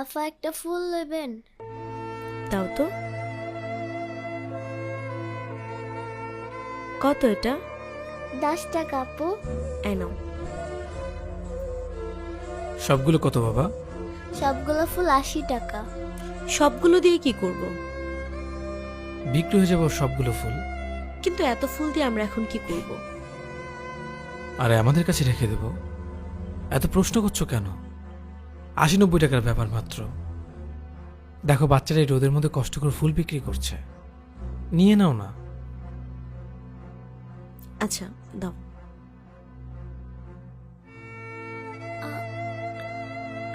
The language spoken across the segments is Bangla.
আফা একটা ফুল নেবেন? দাও তো। কত এটা? 10 টাকা আপু। এই নাও। সবগুলো কত বাবা? সবগুলো ফুল 80 টাকা। সবগুলো দিয়ে কি করব? বিক্রি হয়ে যাবে ওর সবগুলো ফুল। কিন্তু এত ফুল দিয়ে আমরা এখন কি করব? আরে আমাদের কাছে রেখে দেব। এত প্রশ্ন করছো কেন? 80-90 টাকার ব্যাপার মাত্র। দেখো বাচ্চারা এই রোদের মধ্যে কষ্ট করে ফুল বিক্রি করছে, নিয়ে নাও না। আচ্ছা দাও।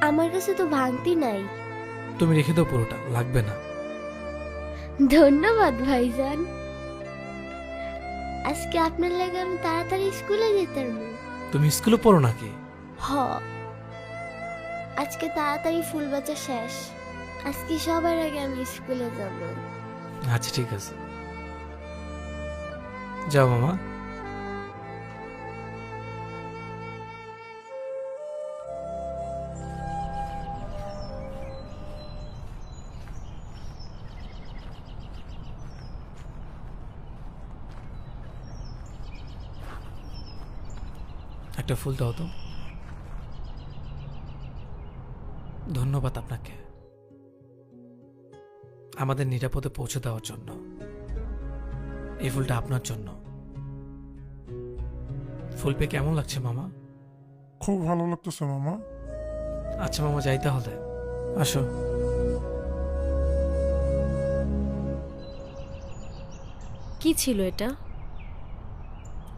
আমার কাছে তো ভাঙতি নাই। তুমি রেখে দাও, পুরোটা লাগবে না। ধন্যবাদ ভাইজান। আজকে আপনার লাগে আমি তাড়াতাড়ি স্কুলে যেতাম। তুমি স্কুলে পড়ো নাকি? হ, আজকে তাড়াতাড়ি ফুল বেচা শেষ। আজকে সবার আগে আমি স্কুলে যাব। আচ্ছা ঠিক আছে, যাও মামা। একটা ফুল দাও তো। ধন্যবাদ আপনাকে আমাদের নিরাপদে পৌঁছে দেওয়ার জন্য। এই ফুলটা আপনার জন্য। ফুল পেয়ে কেমন লাগছে মামা? খুব ভালো লাগতেছে মামা। আচ্ছা মামা, যাই তাহলে। আসো। কি ছিল এটা?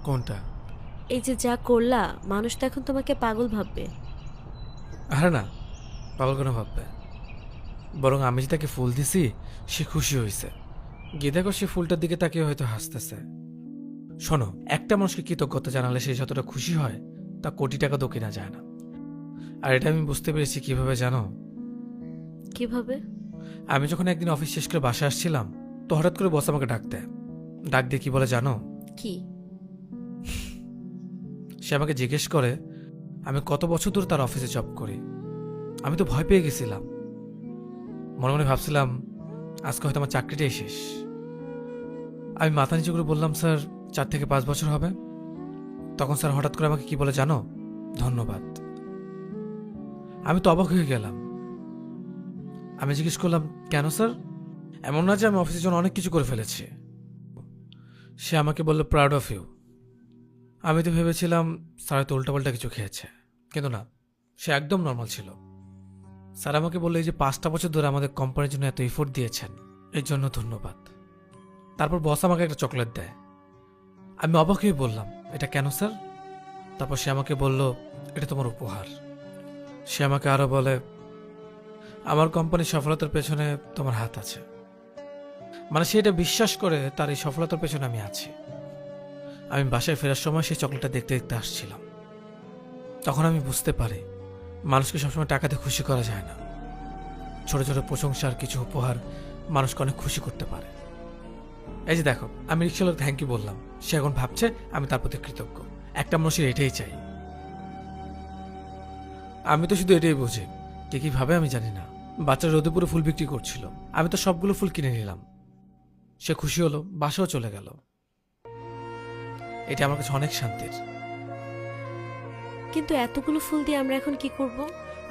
কোনটা? এই যে যা করলা, মানুষ তো এখন তোমাকে পাগল ভাববে। আরে না, পাগল কেন ভাববে? বরং আমি যে তাকে ফুল দিছি সে খুশি হয়েছে। গিয়ে দেখো সে ফুলটার দিকে তাকিয়ে হয়তো হাসতেছে। শোনো, একটা মানুষকে কৃতজ্ঞতা জানালে সে যতটা খুশি হয় তা কোটি টাকা তো কেনা যায় না। আর এটা আমি বুঝতে পেরেছি কিভাবে জানো? কিভাবে? আমি যখন একদিন অফিস শেষ করে বাসায় আসছিলাম, তো হঠাৎ করে বস আমাকে ডাক দেয়। ডাক দিয়ে কি বলে জানো? কি? সে আমাকে জিজ্ঞেস করে আমি কত বছর ধরে তার অফিসে জব করি। আমি তো ভয় পেয়ে গেছিলাম। মনে মনে ভাবছিলাম আজকে হয়তো আমার চাকরিটাই শেষ। আমি মাথা নিচু করে বললাম, স্যার 4 থেকে 5 বছর হবে। তখন স্যার হঠাৎ করে আমাকে কি বলে জানো? ধন্যবাদ। আমি তো অবাক হয়ে গেলাম। আমি জিজ্ঞেস করলাম, কেন স্যার? এমন না যে আমি অফিসের জন্য অনেক কিছু করে ফেলেছি। সে আমাকে বলল, প্রাউড অফ ইউ। আমি তো ভেবেছিলাম স্যার হয়তো উল্টাপাল্টা কিছু খেয়েছে, কিন্তু না, সে একদম নর্মাল ছিল। স্যার আমাকে বললো, এই যে 5টা বছর ধরে আমাদের কোম্পানির জন্য এত এফোর্ট দিয়েছেন, এর জন্য ধন্যবাদ। তারপর বস আমাকে একটা চকলেট দেয়। আমি অবাক হয়ে বললাম, এটা কেন স্যার? তারপর সে আমাকে বলল, এটা তোমার উপহার। সে আমাকে আরো বলে, আমার কোম্পানির সফলতার পেছনে তোমার হাত আছে। মানে সে এটা বিশ্বাস করে তার এই সফলতার পেছনে আমি আছি। আমি বাসায় ফেরার সময় সেই চকলেটটা দেখতে দেখতে আসছিলাম। তখন আমি বুঝতে পারি মানুষকে সবসময় টাকাতে খুশি করা যায় না। ছোট ছোট প্রশংসা আর কিছু উপহার মানুষকে অনেক খুশি করতে পারে। এই যে দেখো, আমি রিক্সাওয়ালা থ্যাংক ইউ বললাম, সে এখন ভাবছে আমি তার প্রতি কৃতজ্ঞ। একটা মানুষের এটাই চাই। আমি তো শুধু এটাই বুঝি, কে কি ভাবে আমি জানি না। বাচ্চারা রোদে পুরো ফুল বিক্রি করছিল, আমি তো সবগুলো ফুল কিনে নিলাম। সে খুশি হলো, বাসাও চলে গেল। এটা আমার কাছে অনেক শান্তির। কিন্তু এতগুলো ফুল দিয়ে আমরা এখন কি করব?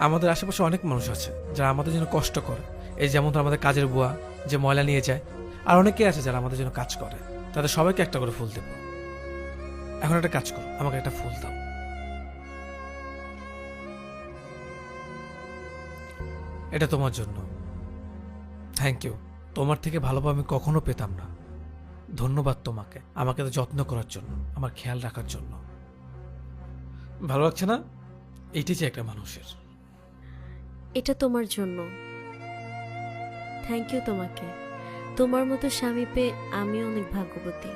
আমাদের আশেপাশে অনেক মানুষ আছে যারা আমাদের জন্য কষ্ট করে। এই যেমন ধর আমাদের কাজের বুয়া যে ময়লা নিয়ে যায়, আর অনেকেই আছে যারা আমাদের জন্য কাজ করে। তাদের সবাইকে একটা করে ফুল দেব। এখন একটা কাজ করো, আমাকে একটা ফুল দাও। এটা তোমার জন্য। Thank you. তোমার থেকে ভালোভাবে আমি কখনো পেতাম না। ধন্যবাদ তোমাকে আমাকে তো যত্ন করার জন্য, আমার খেয়াল রাখার জন্য। ভালো লাগছে না? এইটাই চাই একটা মানুষের। এটা তোমার জন্য। থ্যাংক ইউ তোমাকে। তোমার মতো স্বামী পেয়ে আমিও অনেক ভাগ্যবতী।